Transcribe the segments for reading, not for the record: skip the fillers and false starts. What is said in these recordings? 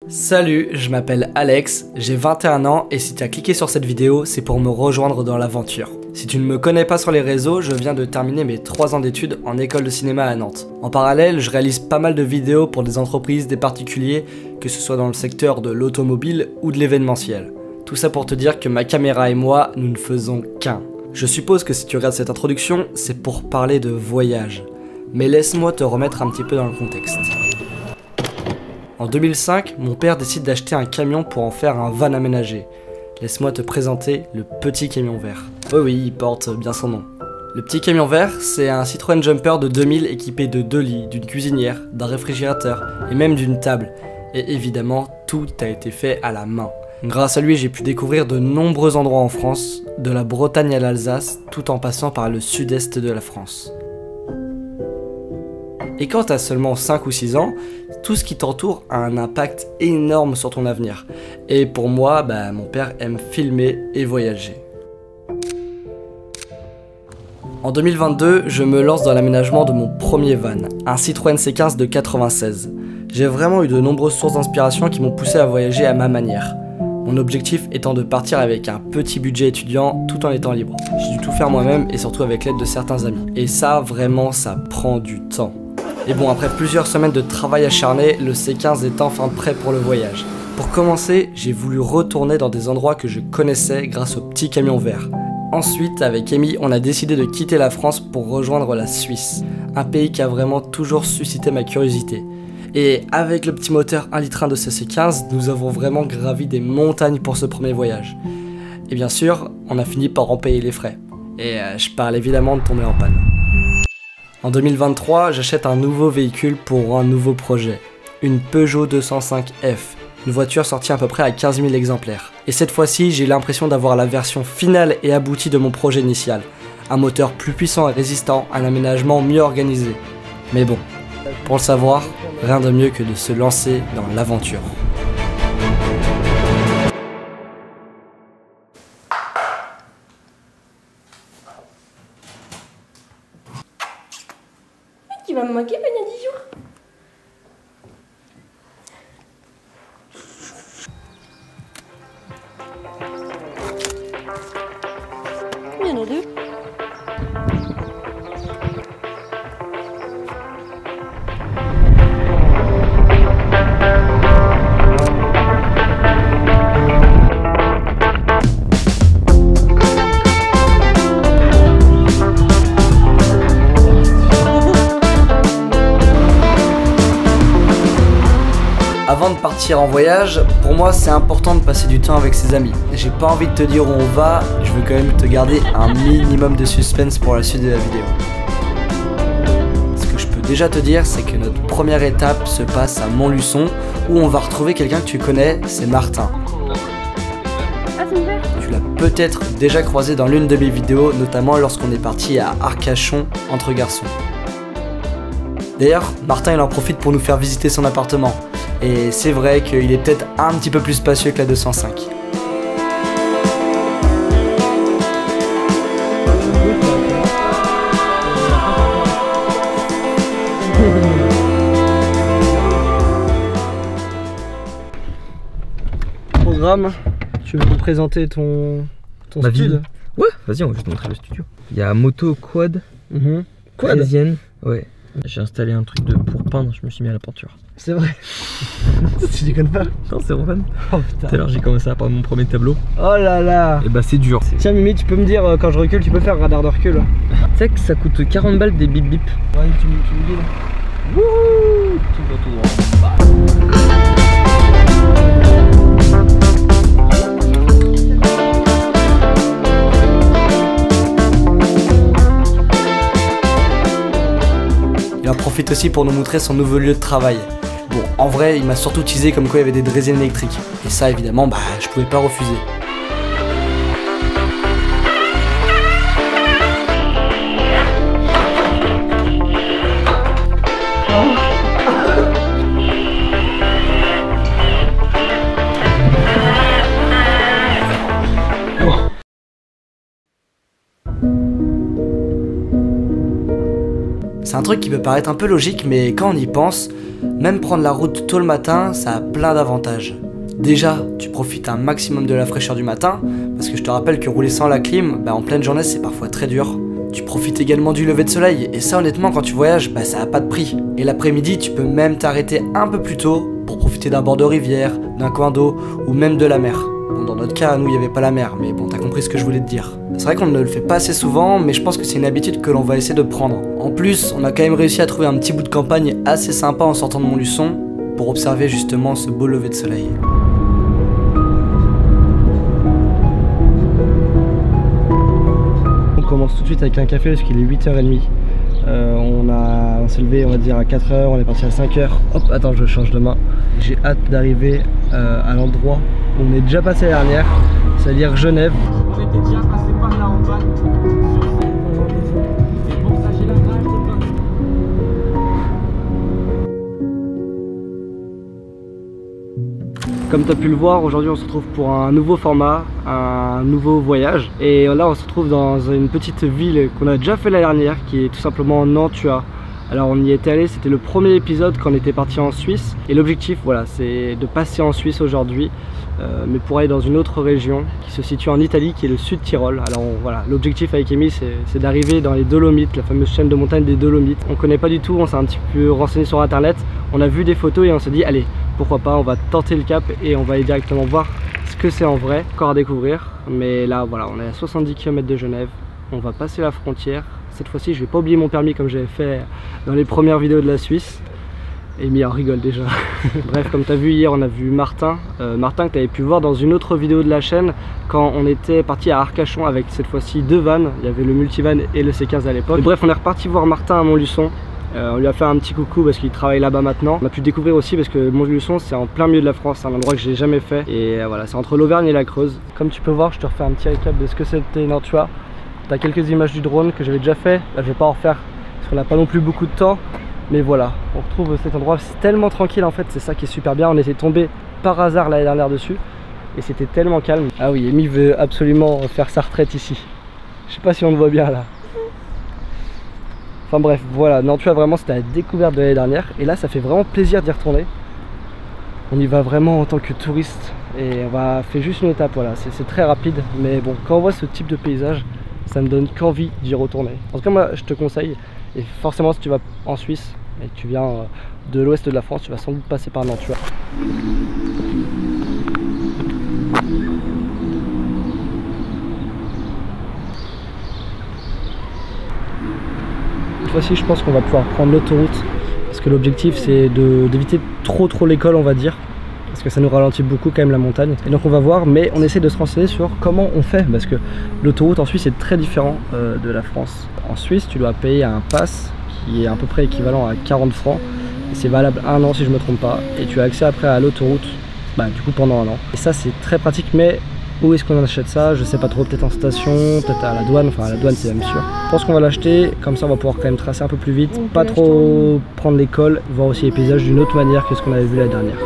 Salut, je m'appelle Alex, j'ai 21 ans et si tu as cliqué sur cette vidéo, c'est pour me rejoindre dans l'aventure. Si tu ne me connais pas sur les réseaux, je viens de terminer mes 3 ans d'études en école de cinéma à Nantes. En parallèle, je réalise pas mal de vidéos pour des entreprises, des particuliers, que ce soit dans le secteur de l'automobile ou de l'événementiel. Tout ça pour te dire que ma caméra et moi, nous ne faisons qu'un. Je suppose que si tu regardes cette introduction, c'est pour parler de voyage. Mais laisse-moi te remettre un petit peu dans le contexte. En 2005, mon père décide d'acheter un camion pour en faire un van aménagé. Laisse-moi te présenter le petit camion vert. Oh oui, il porte bien son nom. Le petit camion vert, c'est un Citroën Jumper de 2000 équipé de 2 lits, d'une cuisinière, d'un réfrigérateur et même d'une table. Et évidemment, tout a été fait à la main. Grâce à lui, j'ai pu découvrir de nombreux endroits en France, de la Bretagne à l'Alsace, tout en passant par le sud-est de la France. Et quand t'as seulement 5 ou 6 ans, tout ce qui t'entoure a un impact énorme sur ton avenir. Et pour moi, mon père aime filmer et voyager. En 2022, je me lance dans l'aménagement de mon premier van, un Citroën C15 de 96. J'ai vraiment eu de nombreuses sources d'inspiration qui m'ont poussé à voyager à ma manière. Mon objectif étant de partir avec un petit budget étudiant tout en étant libre. J'ai dû tout faire moi-même et surtout avec l'aide de certains amis. Et ça, vraiment, ça prend du temps. Et bon, après plusieurs semaines de travail acharné, le C15 est enfin prêt pour le voyage. Pour commencer, j'ai voulu retourner dans des endroits que je connaissais grâce au petit camion vert. Ensuite, avec Amy, on a décidé de quitter la France pour rejoindre la Suisse, un pays qui a vraiment toujours suscité ma curiosité. Et avec le petit moteur 1,1 litre de ce C15, nous avons vraiment gravi des montagnes pour ce premier voyage. Et bien sûr, on a fini par en payer les frais. Et je parle évidemment de tomber en panne. En 2023, j'achète un nouveau véhicule pour un nouveau projet, une Peugeot 205F, une voiture sortie à peu près à 15 000 exemplaires. Et cette fois-ci, j'ai l'impression d'avoir la version finale et aboutie de mon projet initial. Un moteur plus puissant et résistant, un aménagement mieux organisé. Mais bon, pour le savoir, rien de mieux que de se lancer dans l'aventure. Tu vas me manquer pendant 10 jours. Il y en a deux. Avant de partir en voyage, pour moi c'est important de passer du temps avec ses amis. J'ai pas envie de te dire où on va, je veux quand même te garder un minimum de suspense pour la suite de la vidéo. Ce que je peux déjà te dire, c'est que notre première étape se passe à Montluçon, où on va retrouver quelqu'un que tu connais, c'est Martin. Tu l'as peut-être déjà croisé dans l'une de mes vidéos, notamment lorsqu'on est parti à Arcachon entre garçons. D'ailleurs, Martin il en profite pour nous faire visiter son appartement. Et c'est vrai qu'il est peut-être un petit peu plus spacieux que la 205. Programme, tu veux nous présenter ton studio? Ouais, vas-y, on va te montrer le studio. Il y a moto quad, Quad. ouais. J'ai installé un truc pour peindre, je me suis mis à la peinture. C'est vrai. Tu déconnes pas? Non, c'est Roman. Oh putain. Tout à l'heure, j'ai commencé à peindre mon premier tableau. Oh là là. Et bah, c'est dur. Tiens Mimi, tu peux me dire quand je recule, tu peux faire radar de recul? Tu sais que ça coûte 40 balles des bip bip. Ouais, tu me dis là. Wouhou. Tout droit. Il en profite aussi pour nous montrer son nouveau lieu de travail. Bon, en vrai, il m'a surtout teasé comme quoi il y avait des draisiens électriques. Et ça, évidemment, je pouvais pas refuser. C'est un truc qui peut paraître un peu logique, mais quand on y pense, Même prendre la route tôt le matin, ça a plein d'avantages. Déjà, tu profites un maximum de la fraîcheur du matin, parce que je te rappelle que rouler sans la clim, en pleine journée c'est parfois très dur. Tu profites également du lever de soleil, et ça honnêtement quand tu voyages, ça a pas de prix. Et l'après-midi, tu peux même t'arrêter un peu plus tôt pour profiter d'un bord de rivière, d'un coin d'eau, ou même de la mer. Bon, dans notre cas, nous il n'y avait pas la mer, mais bon, t'as compris ce que je voulais te dire. C'est vrai qu'on ne le fait pas assez souvent, mais je pense que c'est une habitude que l'on va essayer de prendre. En plus, on a quand même réussi à trouver un petit bout de campagne assez sympa en sortant de Montluçon, pour observer justement ce beau lever de soleil. On commence tout de suite avec un café parce qu'il est 8h30. On s'est levé on va dire à 4h, on est parti à 5h. Hop, attends, je change de main. J'ai hâte d'arriver à l'endroit où on est déjà passé la dernière, c'est-à-dire Genève. On était déjà passé par là en bas. Et pour ça, j'ai la rage de pas. Comme tu as pu le voir, aujourd'hui on se retrouve pour un nouveau format, un nouveau voyage. Et là on se retrouve dans une petite ville qu'on a déjà fait la dernière, qui est tout simplement Nantua. Alors on y était allé, c'était le premier épisode quand on était parti en Suisse. Et l'objectif, voilà, c'est de passer en Suisse aujourd'hui, mais pour aller dans une autre région qui se situe en Italie, qui est le Sud Tyrol. Alors voilà, l'objectif avec Amy, c'est d'arriver dans les Dolomites, la fameuse chaîne de montagne des Dolomites. On connaît pas du tout, on s'est un petit peu renseigné sur internet, on a vu des photos et on s'est dit allez, pourquoi pas, on va tenter le cap et on va aller directement voir ce que c'est en vrai, encore à découvrir. Mais là voilà, on est à 70 km de Genève, on va passer la frontière. Cette fois-ci je vais pas oublier mon permis comme j'avais fait dans les premières vidéos de la Suisse. Amy en rigole déjà. Bref, comme tu as vu hier, on a vu Martin. Martin que tu avais pu voir dans une autre vidéo de la chaîne quand on était parti à Arcachon avec cette fois-ci 2 vannes. Il y avait le multivan et le C15 à l'époque. Bref, on est reparti voir Martin à Montluçon. On lui a fait un petit coucou parce qu'il travaille là-bas maintenant. On a pu découvrir aussi parce que Montluçon c'est en plein milieu de la France, c'est un endroit que j'ai jamais fait. Et voilà, c'est entre l'Auvergne et la Creuse. Comme tu peux voir, je te refais un petit récap de ce que c'était Nantua. Tu as quelques images du drone que j'avais déjà fait. Là, je vais pas en refaire parce qu'on n'a pas non plus beaucoup de temps. Mais voilà, on retrouve cet endroit, c'est tellement tranquille en fait, c'est ça qui est super bien. On était tombé par hasard l'année dernière dessus et c'était tellement calme. Ah oui, Amy veut absolument faire sa retraite ici. Je sais pas si on le voit bien là. Enfin bref, voilà, Nantua vraiment c'était la découverte de l'année dernière et là ça fait vraiment plaisir d'y retourner. On y va vraiment en tant que touriste et on va faire juste une étape, voilà, c'est très rapide. Mais bon, quand on voit ce type de paysage, ça me donne qu'envie d'y retourner. En tout cas moi je te conseille. Et forcément si tu vas en Suisse et que tu viens de l'ouest de la France, tu vas sans doute passer par Nantua. Cette fois-ci je pense qu'on va pouvoir prendre l'autoroute parce que l'objectif c'est d'éviter trop l'école on va dire. Parce que ça nous ralentit beaucoup quand même la montagne. Et donc on va voir, mais on essaie de se renseigner sur comment on fait. Parce que l'autoroute en Suisse est très différent de la France. En Suisse tu dois payer un pass qui est à peu près équivalent à 40 francs. Et c'est valable 1 an si je me trompe pas. Et tu as accès après à l'autoroute, du coup pendant 1 an. Et ça c'est très pratique, mais où est-ce qu'on achète ça? Je sais pas trop, peut-être en station, peut-être à la douane. Enfin à la douane c'est même sûr. Je pense qu'on va l'acheter, comme ça on va pouvoir quand même tracer un peu plus vite. Pas trop prendre l'école, voir aussi les paysages d'une autre manière que ce qu'on avait vu la dernière.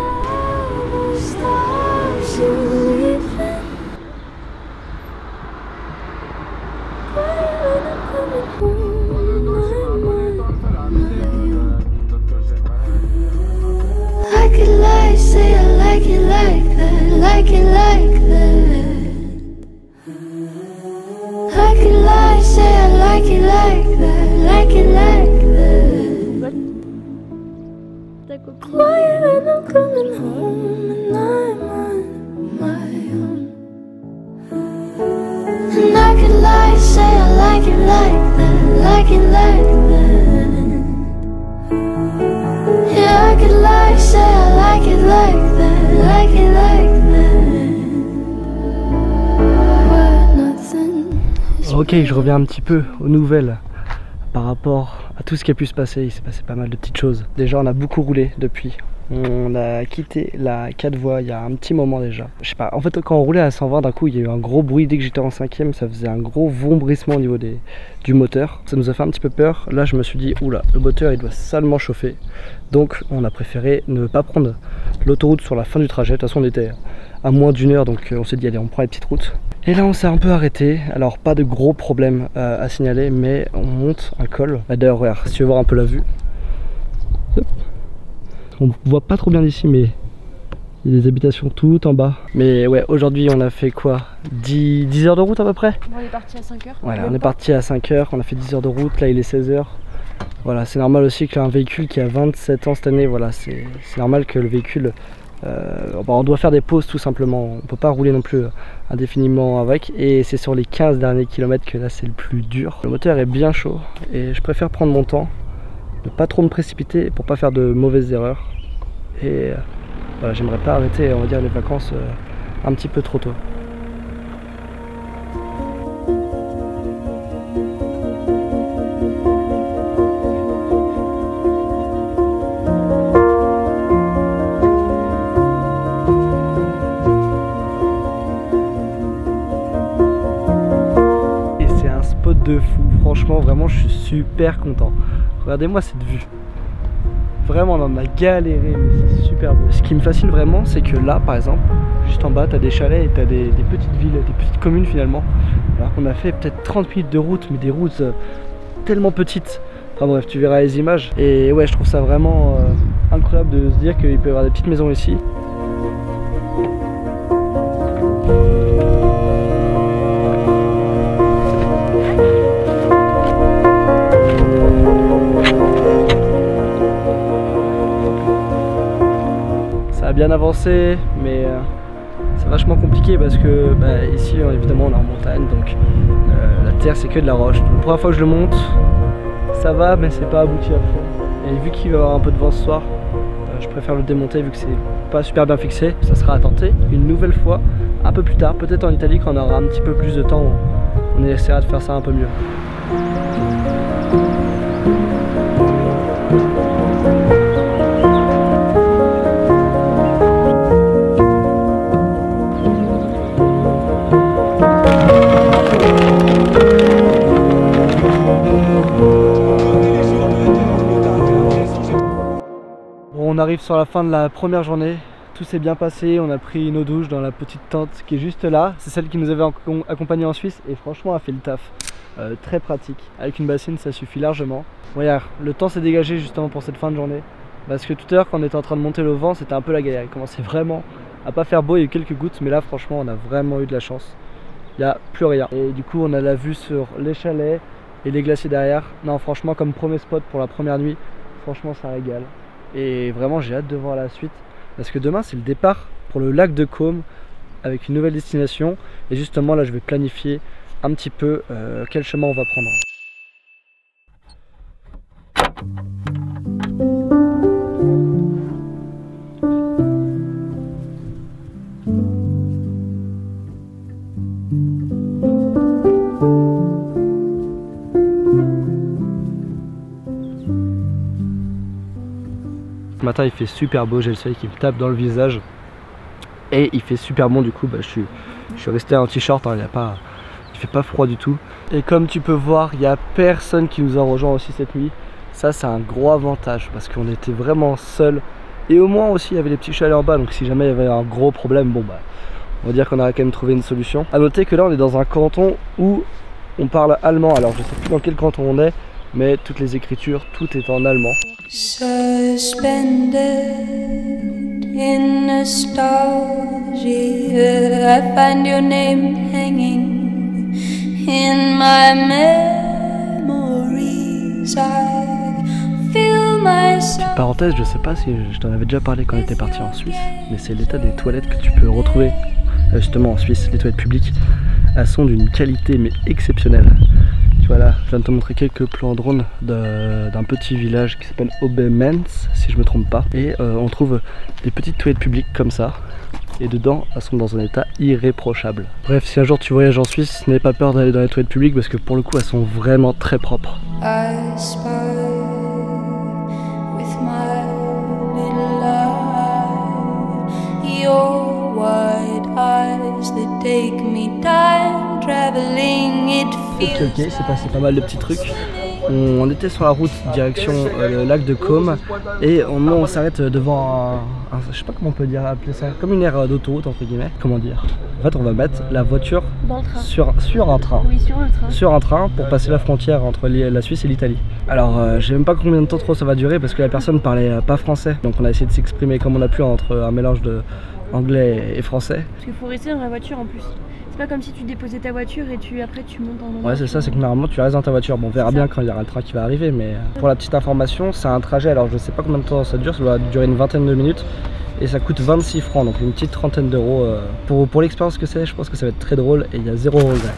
Ok, je reviens un petit peu aux nouvelles par rapport à tout ce qui a pu se passer. Il s'est passé pas mal de petites choses. Déjà, on a beaucoup roulé depuis. On a quitté la 4 voies il y a un petit moment déjà. Je sais pas, en fait quand on roulait à 120 d'un coup il y a eu un gros bruit. Dès que j'étais en 5ème, ça faisait un gros vombrissement au niveau du moteur. Ça nous a fait un petit peu peur. Là je me suis dit oula, le moteur il doit salement chauffer. Donc on a préféré ne pas prendre l'autoroute sur la fin du trajet. De toute façon on était à moins d'1 heure, donc on s'est dit allez on prend les petites routes. Et là on s'est un peu arrêté. Alors pas de gros problèmes à signaler, mais on monte un col. D'ailleurs regarde, si tu veux voir un peu la vue. Hop. On voit pas trop bien d'ici, mais il y a des habitations tout en bas. Mais ouais, aujourd'hui on a fait quoi, 10 heures de route à peu près. Bon, on est parti à 5h. Voilà, on est parti à 5 heures, on a fait 10 heures de route, là il est 16 heures. Voilà, c'est normal aussi qu'un véhicule qui a 27 ans cette année, voilà, c'est normal que le véhicule, on doit faire des pauses tout simplement. On peut pas rouler non plus indéfiniment avec. Et c'est sur les 15 derniers kilomètres que là c'est le plus dur. Le moteur est bien chaud et je préfère prendre mon temps, ne pas trop me précipiter pour pas faire de mauvaises erreurs. Et voilà, j'aimerais pas arrêter, on va dire, les vacances un petit peu trop tôt. Et c'est un spot de fou, franchement, vraiment, je suis super content. Regardez-moi cette vue. Vraiment, on en a galéré, mais c'est super beau. Ce qui me fascine vraiment, c'est que là, par exemple, juste en bas, tu as des chalets et tu as des petites villes, des petites communes finalement. Alors qu'on a fait peut-être 30 minutes de route, mais des routes tellement petites. Enfin bref, tu verras les images. Et ouais, je trouve ça vraiment incroyable de se dire qu'il peut y avoir des petites maisons ici. Bien avancé, mais c'est vachement compliqué parce que ici évidemment on est en montagne, donc la terre c'est que de la roche. Donc, la première fois que je le monte, ça va, mais c'est pas abouti à fond. Et vu qu'il va y avoir un peu de vent ce soir, je préfère le démonter vu que c'est pas super bien fixé. Ça sera à tenter une nouvelle fois un peu plus tard, peut-être en Italie quand on aura un petit peu plus de temps, on essaiera de faire ça un peu mieux. On arrive sur la fin de la première journée, tout s'est bien passé, on a pris nos douches dans la petite tente qui est juste là, c'est celle qui nous avait accompagnés en Suisse et franchement elle fait le taf, très pratique, avec une bassine ça suffit largement. Regarde, le temps s'est dégagé justement pour cette fin de journée, parce que tout à l'heure quand on était en train de monter le vent c'était un peu la galère, il commençait vraiment à pas faire beau, il y a eu quelques gouttes, mais là franchement on a vraiment eu de la chance, il n'y a plus rien. Et du coup on a la vue sur les chalets et les glaciers derrière. Non franchement comme premier spot pour la première nuit, franchement ça régale. Et vraiment j'ai hâte de voir la suite parce que demain c'est le départ pour le lac de Côme avec une nouvelle destination et justement là je vais planifier un petit peu quel chemin on va prendre. Ce matin il fait super beau, j'ai le soleil qui me tape dans le visage et il fait super bon, du coup je suis resté en t-shirt, hein, il fait pas froid du tout. Et comme tu peux voir, il n'y a personne qui nous a rejoint aussi cette nuit. Ça c'est un gros avantage parce qu'on était vraiment seuls et au moins aussi il y avait les petits chalets en bas, donc si jamais il y avait un gros problème, bon on va dire qu'on aurait quand même trouvé une solution. A noter que là on est dans un canton où on parle allemand, alors je sais plus dans quel canton on est, mais toutes les écritures, tout est en allemand. Suspended in nostalgia, I find your name hanging in my memories. I feel myself. Petite parenthèse, je sais pas si je t'en avais déjà parlé quand on était parti en Suisse, mais c'est l'état des toilettes que tu peux retrouver justement en Suisse. Les toilettes publiques, elles sont d'une qualité mais exceptionnelle. Voilà, je viens de te montrer quelques plans drone d'un petit village qui s'appelle Obemens, si je me trompe pas. Et on trouve des petites toilettes publiques comme ça. Et dedans, elles sont dans un état irréprochable. Bref, si un jour tu voyages en Suisse, n'aie pas peur d'aller dans les toilettes publiques parce que pour le coup, elles sont vraiment très propres. Ok, c'est passé pas mal de petits trucs. On était sur la route direction le lac de Caume et au moment où on s'arrête devant je sais pas comment on peut dire, appeler ça, comme une aire d'autoroute entre guillemets. Comment dire? En fait on va mettre la voiture Dans le train. sur un train. Oui, sur le train. Sur un train pour passer la frontière entre la Suisse et l'Italie. Alors je sais même pas combien de temps trop ça va durer parce que la personne parlait pas français. Donc on a essayé de s'exprimer comme on a pu entre un mélange de anglais et français. Parce qu'il faut rester dans la voiture en plus. C'est pas comme si tu déposais ta voiture et après tu montes en. Ouais c'est ça, c'est que normalement tu restes dans ta voiture. Bon on verra bien quand il y aura le train qui va arriver, mais pour la petite information c'est un trajet, alors je sais pas combien de temps ça dure, ça doit durer une vingtaine de minutes. Et ça coûte 26 francs, donc une petite trentaine d'euros. Pour l'expérience que c'est, je pense que ça va être très drôle et il y a zéro regret.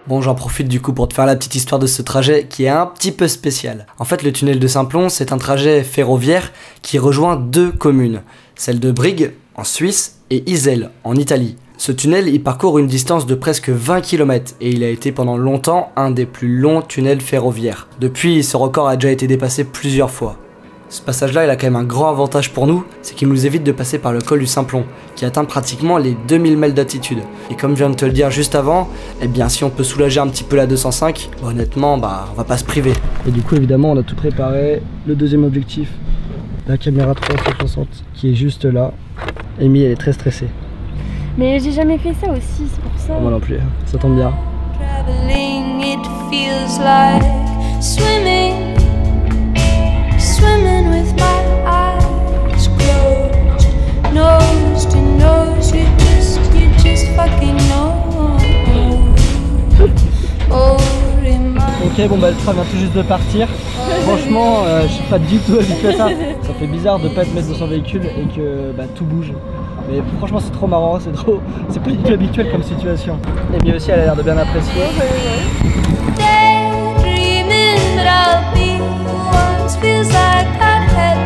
Bon, j'en profite du coup pour te faire la petite histoire de ce trajet qui est un petit peu spécial. En fait, le tunnel de Simplon, c'est un trajet ferroviaire qui rejoint deux communes, celle de Brigue en Suisse et Iselle en Italie. Ce tunnel, il parcourt une distance de presque 20 km et il a été pendant longtemps un des plus longs tunnels ferroviaires. Depuis, ce record a déjà été dépassé plusieurs fois. Ce passage-là, il a quand même un grand avantage pour nous, c'est qu'il nous évite de passer par le col du Simplon, qui atteint pratiquement les 2000 mètres d'altitude. Et comme je viens de te le dire juste avant, eh bien si on peut soulager un petit peu la 205, honnêtement, on va pas se priver. Et du coup, évidemment, on a tout préparé. Le deuxième objectif, la caméra 360, qui est juste là. Amy, elle est très stressée. Mais j'ai jamais fait ça aussi, c'est pour ça. Moi non plus, ça tombe bien. Traveling, it feels like swimming, swimming with my eyes closed, nose to nose. You just fucking know. Oh, Ok, bon bah le train vient tout juste de partir. Franchement, je suis pas du tout habitué à ça. Ça fait bizarre de pas être maître de son véhicule et que tout bouge. Mais franchement c'est trop marrant, c'est pas du tout habituel comme situation. Et bien aussi elle a l'air de bien apprécier. daydreaming that I'll be once feels like I've had